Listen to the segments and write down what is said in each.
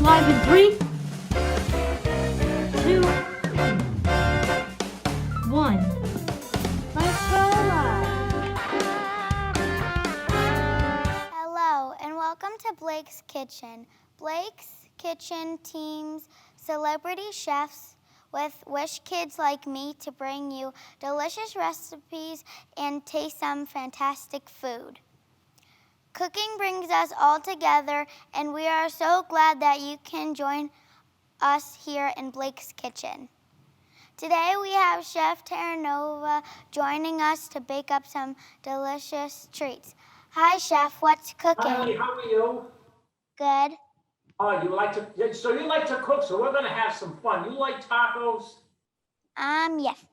live in 3, 2, 1. Let's go live. Hello and welcome to Blake's Kitchen. Blake's Kitchen teams celebrity chefs with wish kids like me to bring you delicious recipes and taste some fantastic food. Cooking brings us all together, and we are so glad that you can join us here in Blake's Kitchen. Today we have Chef Terranova joining us to bake up some delicious treats. Hi, Chef. What's cooking? Hi, how are you? Good. Oh, you like to cook, so we're gonna have some fun. You like tacos? Yes.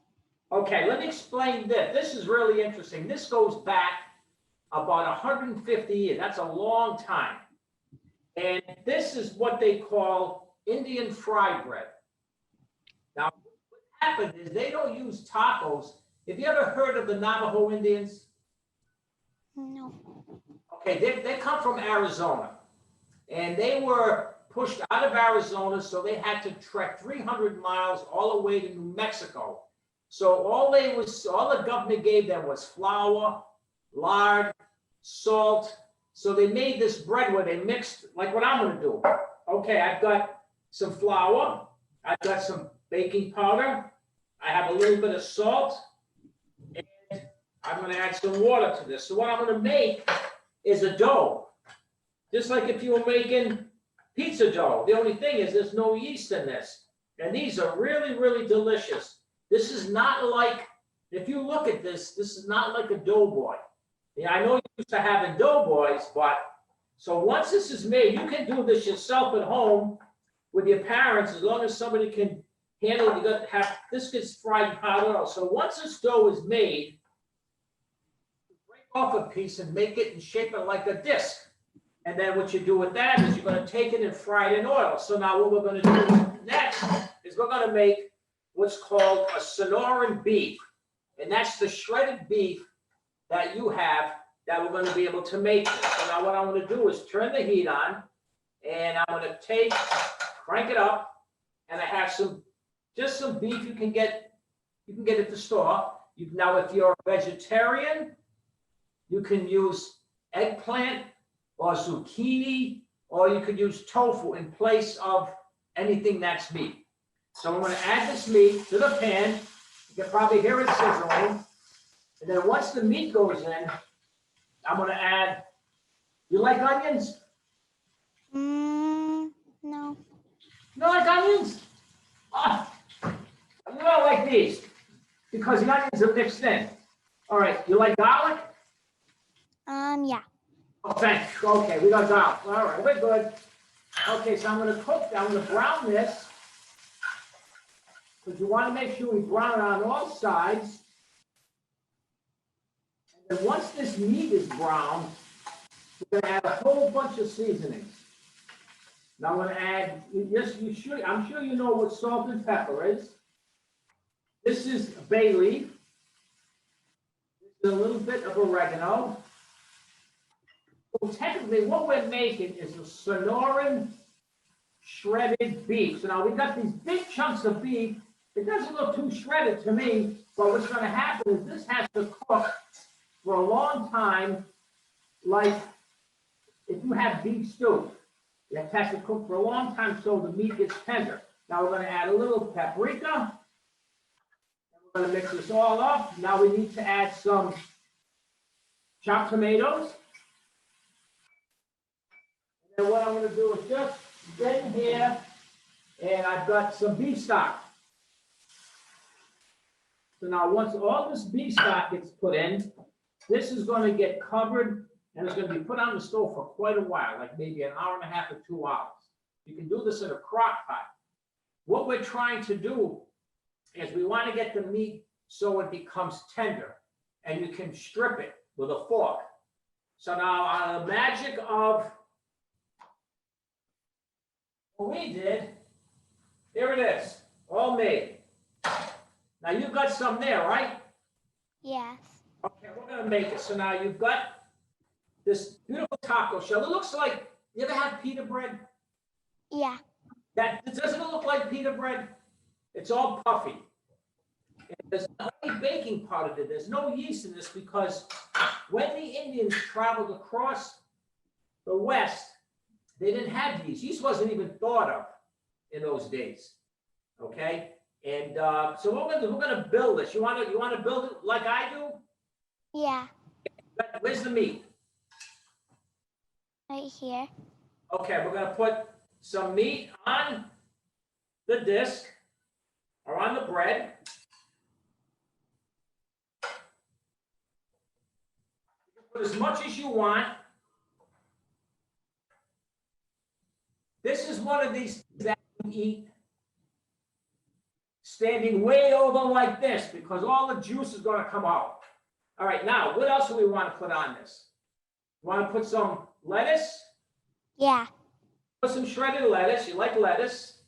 Okay, let me explain this. This is really interesting. This goes back about 150 years. That's a long time. And this is what they call Indian fry bread. Now, what happened is they don't use tacos. Have you ever heard of the Navajo Indians? No. Okay, they come from Arizona. And they were pushed out of Arizona, so they had to trek 300 miles all the way to New Mexico. So all the government gave them was flour, lard, salt. So they made this bread where they mixed, like what I'm gonna do. Okay, I've got some flour, I've got some baking powder, I have a little bit of salt, and I'm gonna add some water to this. So what I'm gonna make is a dough. Just like if you were making pizza dough. The only thing is there's no yeast in this. And these are really, really delicious. This is not like, if you look at this, this is not like a doughboy. Yeah, I know you're used to having doughboys, but so once this is made, you can do this yourself at home with your parents, as long as somebody can handle it. You got to have, this gets fried powder. So once this dough is made, break off a piece and make it and shape it like a disc. And then what you do with that is you're going to take it and fry it in oil. So now what we're going to do next is we're going to make what's called a Sonoran beef. And that's the shredded beef that you have that we're going to be able to make this. So now what I'm going to do is turn the heat on, and I'm going to crank it up, and I have just some beef you can get at the store. Now if you're a vegetarian, you can use eggplant or zucchini, or you could use tofu in place of anything that's meat. So I'm going to add this meat to the pan. You can probably hear it sizzling. And then once the meat goes in, I'm going to add, you like onions? No. You don't like onions? Oh, you don't like these because the onions are mixed in. All right, you like garlic? Yeah. Oh, thank you. Okay, we got garlic. All right, we're good. Okay, so I'm going to brown this, because you want to make sure we brown it on all sides. And then once this meat is brown, we're going to add a whole bunch of seasonings. Now I'm going to add, I'm sure you know what salt and pepper is. This is bay leaf. This is a little bit of oregano. So technically, what we're making is a Sonoran shredded beef. So now we've got these big chunks of beef. It doesn't look too shredded to me, but what's going to happen is this has to cook for a long time, like if you have beef stew. It has to cook for a long time so the meat gets tender. Now we're going to add a little paprika. We're going to mix this all up. Now we need to add some chopped tomatoes. And what I'm going to do is just get in here, and I've got some beef stock. So now once all this beef stock gets put in, this is going to get covered, and it's going to be put on the stove for quite a while, like maybe an hour and a half or 2 hours. You can do this in a crock pot. What we're trying to do is we want to get the meat so it becomes tender, and you can strip it with a fork. So now the magic of what we did, here it is, all made. Now you've got some there, right? Yes. Okay, we're gonna make it. So now you've got this beautiful taco shell. It looks like, you ever had pita bread? Yeah. Doesn't it look like pita bread? It's all puffy. And there's only baking powder. There's no yeast in this because when the Indians traveled across the West, they didn't have yeast. Yeast wasn't even thought of in those days. Okay, and so what we're gonna build this. You wanna build it like I do? Yeah. Where's the meat? Right here. Okay, we're gonna put some meat on the disc or on the bread. You can put as much as you want. This is one of these things that you eat standing way over like this because all the juice is going to come out. All right, now what else do we want to put on this? You want to put some lettuce? Yeah. Put some shredded lettuce. You like lettuce?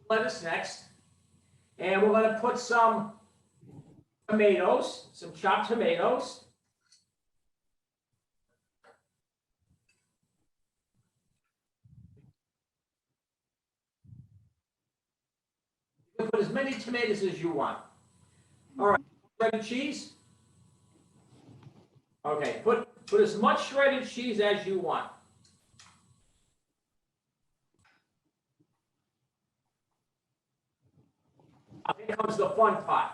Lettuce next. And we're going to put some tomatoes, some chopped tomatoes. You can put as many tomatoes as you want. All right, shredded cheese. Okay, put as much shredded cheese as you want. Here comes the fun part.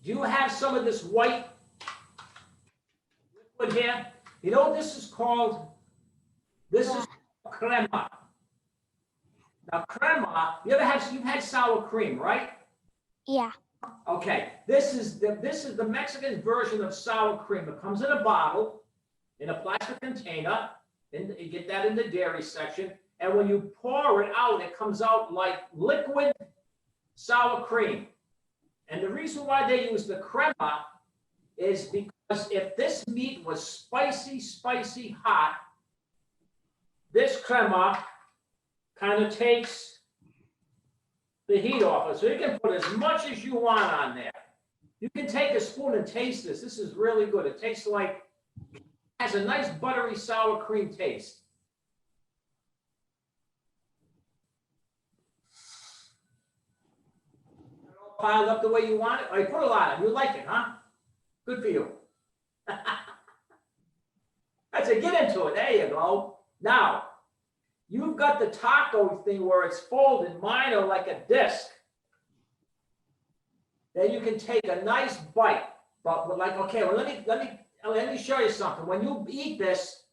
Do you have some of this white liquid here? You know what this is called? This is crema. Now crema, you've had sour cream, right? Yeah. Okay, this is the Mexican version of sour cream. It comes in a bottle, in a plastic container, and you get that in the dairy section. And when you pour it out, it comes out like liquid sour cream. And the reason why they use the crema is because if this meat was spicy hot, this crema kind of takes the heat off it. So you can put as much as you want on there. You can take a spoon and taste this. This is really good. It tastes like, has a nice buttery sour cream taste. All piled up the way you want it? Oh, you put a lot on. You like it, huh? Good for you. I said, get into it. There you go. Now, you've got the taco thing where it's folded. Mine are like a disc. Then you can take a nice bite. But like, okay, well, let me show you something. When you eat this,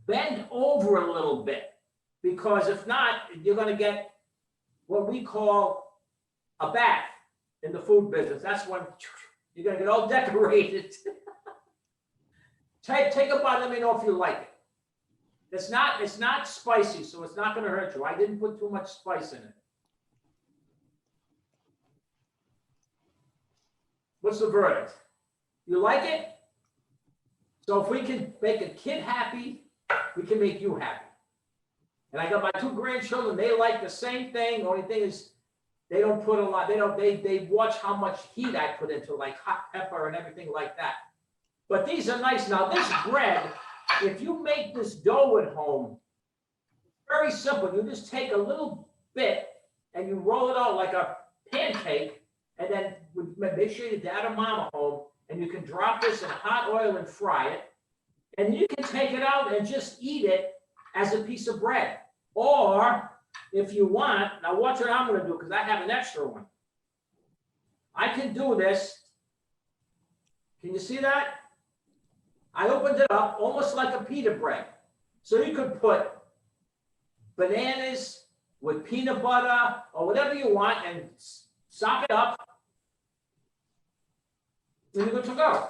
bend over a little bit. Because if not, you're going to get what we call a bath in the food business. That's when you're going to get all decorated. Take a bite. Let me know if you like it. It's not spicy, so it's not going to hurt you. I didn't put too much spice in it. What's the verdict? You like it? So if we can make a kid happy, we can make you happy. And I got my 2 grandchildren. They like the same thing. The only thing is they don't put a lot. They watch how much heat I put into, like hot pepper and everything like that. But these are nice. Now this bread, if you make this dough at home, it's very simple. You just take a little bit and you roll it out like a pancake, and then make sure your dad or mom are home, and you can drop this in hot oil and fry it. And you can take it out and just eat it as a piece of bread. Or if you want, now watch what I'm going to do because I have an extra one. I can do this. Can you see that? I opened it up almost like a pita bread. So you could put bananas with peanut butter or whatever you want and sock it up. And you're good to go.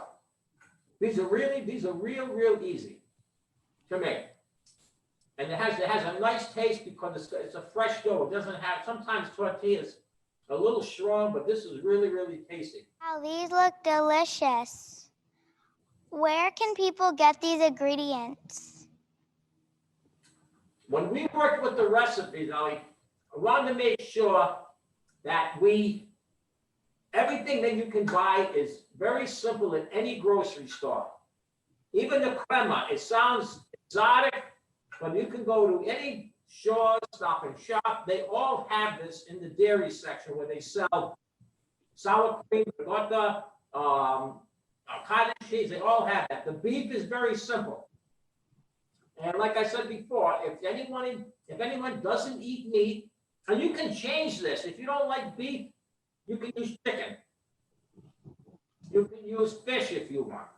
These are real easy to make. And it has a nice taste because it's a fresh dough. It doesn't have, sometimes tortillas a little strong, but this is really tasty. Wow, these look delicious. Where can people get these ingredients? When we worked with the recipes, I wanted to make sure that everything that you can buy is very simple at any grocery store. Even the crema, it sounds exotic, but you can go to any Shaw's, Stop and Shop. They all have this in the dairy section where they sell sour cream, ricotta, cottage cheese. They all have that. The beef is very simple. And like I said before, if anyone doesn't eat meat, and you can change this. If you don't like beef, you can use chicken. You can use fish if you want.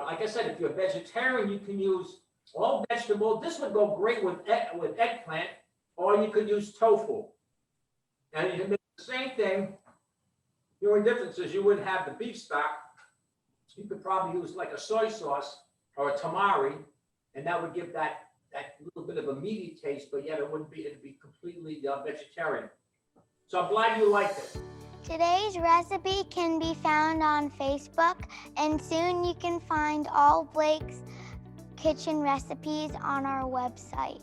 Like I said, if you're a vegetarian, you can use all vegetable. This would go great with eggplant, or you could use tofu. And you can make the same thing. The only difference is you wouldn't have the beef stock. You could probably use like a soy sauce or a tamari, and that would give that little bit of a meaty taste, but yet it'd be completely vegetarian. So I'm glad you liked it. Today's recipe can be found on Facebook, and soon you can find all Blake's kitchen recipes on our website.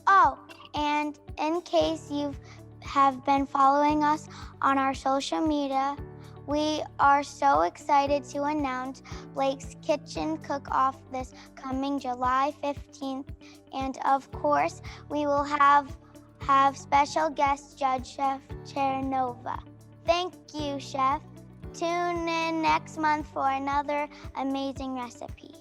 Oh, and in case you have been following us on our social media, we are so excited to announce Blake's Kitchen Cook-Off this coming July 15th. And of course, we will have special guest judge Chef Terranova. Thank you, Chef. Tune in next month for another amazing recipe.